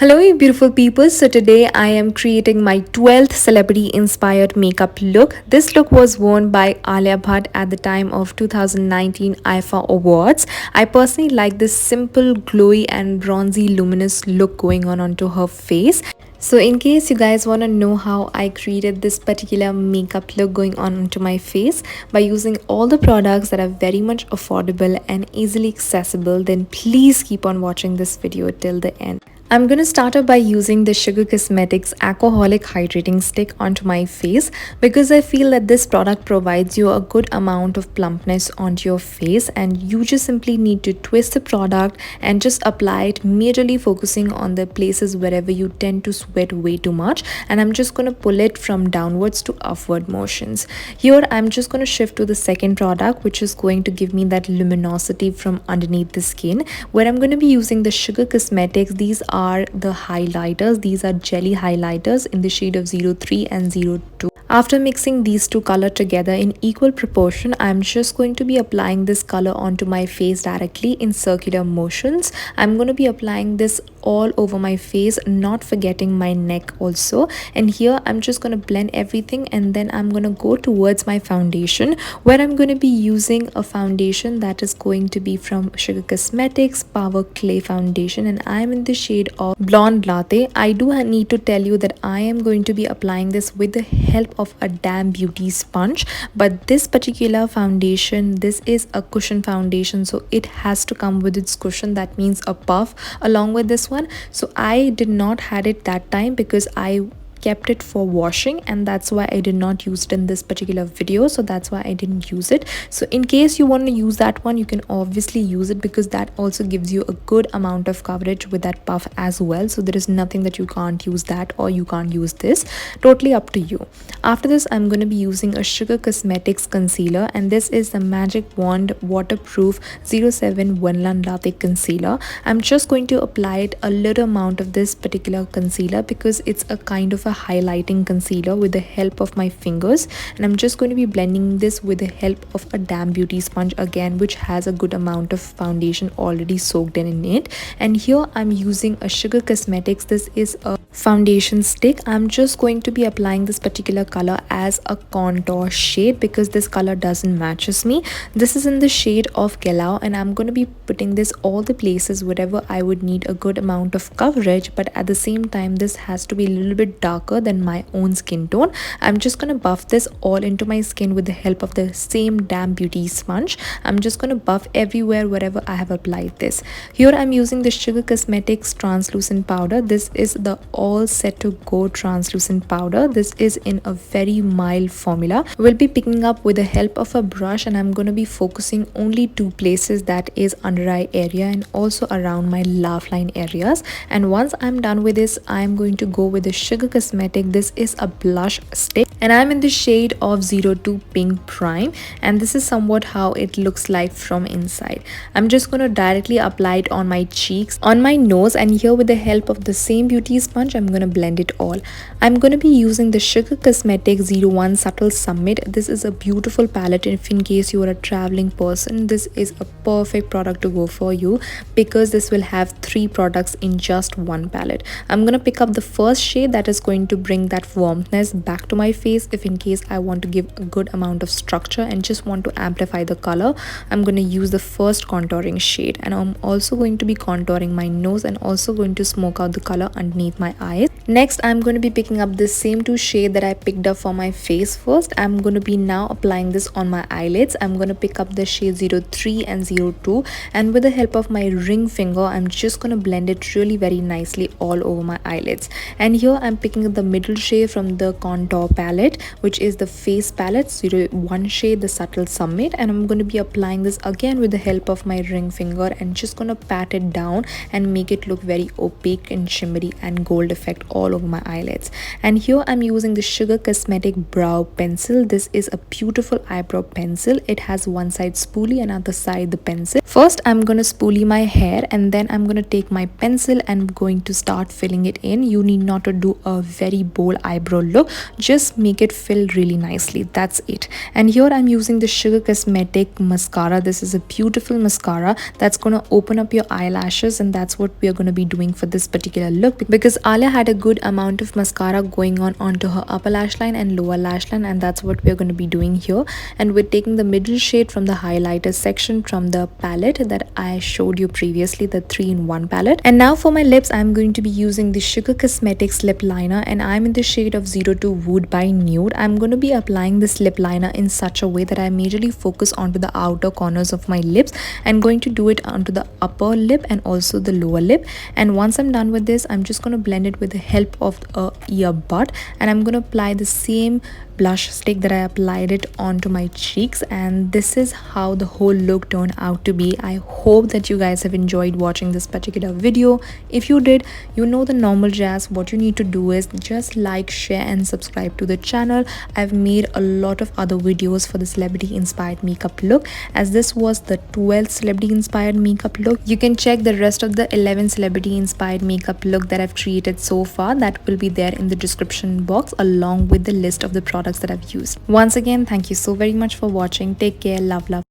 Hello, you beautiful people. So, today I am creating my 12th celebrity inspired makeup look. This look was worn by Alia Bhatt at the time of 2019 IFA Awards. I personally like this simple, glowy, and bronzy, luminous look going on onto her face. So, in case you guys want to know how I created this particular makeup look going on onto my face by using all the products that are very much affordable and easily accessible, then please keep on watching this video till the end. I'm going to start off by using the Sugar Cosmetics Alcoholic Hydrating Stick onto my face because I feel that this product provides you a good amount of plumpness onto your face, and you just simply need to twist the product and just apply it, majorly focusing on the places wherever you tend to sweat way too much, and I'm just going to pull it from downwards to upward motions. Here I'm just going to shift to the second product, which is going to give me that luminosity from underneath the skin, where I'm going to be using the Sugar Cosmetics. These are the highlighters. These are jelly highlighters in the shade of 03 and 02. After mixing these two colors together in equal proportion, I'm just going to be applying this color onto my face directly in circular motions. I'm going to be applying this all over my face, not forgetting my neck also. And here I'm just going to blend everything, and then I'm going to go towards my foundation, where I'm going to be using a foundation that is going to be from Sugar Cosmetics Power Clay Foundation, and I'm in the shade of Blonde Latte. I do need to tell you that I am going to be applying this with the help of a damn beauty sponge, but this particular foundation, this is a cushion foundation, so it has to come with its cushion. That means a puff along with this one. So I did not had it that time because I kept it for washing, and that's why I did not use it in this particular video. So that's why I didn't use it. So in case you want to use that one, you can obviously use it because that also gives you a good amount of coverage with that puff as well. So there is nothing that you can't use that or you can't use this. Totally up to you. After this, I'm going to be using a Sugar Cosmetics concealer, and this is the Magic Wand Waterproof 07 Vanilla Latte Concealer. I'm just going to apply it a little amount of this particular concealer because it's a kind of a highlighting concealer with the help of my fingers, and I'm just going to be blending this with the help of a damn beauty sponge again, which has a good amount of foundation already soaked in it. And here I'm using a Sugar Cosmetics. This is a foundation stick. I'm just going to be applying this particular color as a contour shade because this color doesn't matches me. This is in the shade of Galau, and I'm going to be putting this all the places wherever I would need a good amount of coverage, but at the same time this has to be a little bit darker than my own skin tone. I'm just going to buff this all into my skin with the help of the same damn beauty sponge. I'm just going to buff everywhere wherever I have applied this. Here I'm using the Sugar Cosmetics translucent powder. This is the all set to go translucent powder. This is in a very mild formula. We'll be picking up with the help of a brush, and I'm going to be focusing only two places, that is under eye area and also around my laugh line areas. And once I'm done with this, I'm going to go with the Sugar Cosmetics. This is a blush stick, and I'm in the shade of 02 Pink Prime, and this is somewhat how it looks like from inside. I'm just going to directly apply it on my cheeks, on my nose, and here with the help of the same beauty sponge, I'm going to blend it all. I'm going to be using the Sugar Cosmetics 01 Subtle Summit. This is a beautiful palette. If in case you are a traveling person, this is a perfect product to go for you because this will have 3 products in just one palette. I'm going to pick up the first shade that is going to bring that warmthness back to my face. If in case I want to give a good amount of structure and just want to amplify the color, I'm going to use the first contouring shade, and I'm also going to be contouring my nose and also going to smoke out the color underneath my eyes. Next, I'm going to be picking up this same 2 shade that I picked up for my face first. I'm going to be now applying this on my eyelids. I'm going to pick up the shade 03 and 02, and with the help of my ring finger, I'm just going to blend it really very nicely all over my eyelids. And here I'm picking up the middle shade from the contour palette, which is the face palette 01 shade, the Subtle Summit, and I'm going to be applying this again with the help of my ring finger and just going to pat it down and make it look very opaque and shimmery and gold effect all over my eyelids. And here I'm using the Sugar Cosmetic Brow Pencil. This is a beautiful eyebrow pencil. It has one side spoolie and other side the pencil. First I'm going to spoolie my hair, and then I'm going to take my pencil and I'm going to start filling it in. You need not to do a very bold eyebrow look, just make it fill really nicely. That's it. And here I'm using the Sugar Cosmetic mascara. This is a beautiful mascara that's going to open up your eyelashes, and that's what we are going to be doing for this particular look, because Alia had a good amount of mascara going on onto her upper lash line and lower lash line, and that's what we're going to be doing here. And we're taking the middle shade from the highlighter section from the palette that I showed you previously, the 3-in-1 palette. And now for my lips, I'm going to be using the Sugar Cosmetics lip liner, and I'm in the shade of 02 Wood by Nude. I'm going to be applying this lip liner in such a way that I majorly focus onto the outer corners of my lips. I'm going to do it onto the upper lip and also the lower lip. And once I'm done with this, I'm just going to blend it with the help of a earbud, and I'm going to apply the same blush stick that I applied it onto my cheeks, and this is how the whole look turned out to be. I hope that you guys have enjoyed watching this particular video. If you did, you know the normal jazz. What you need to do is just like, share and subscribe to the channel. I've made a lot of other videos for the celebrity inspired makeup look, as this was the 12th celebrity inspired makeup look. You can check the rest of the 11 celebrity inspired makeup look that I've created so far. That will be there in the description box along with the list of the products that I've used. Once again, thank you so very much for watching. Take care. Love.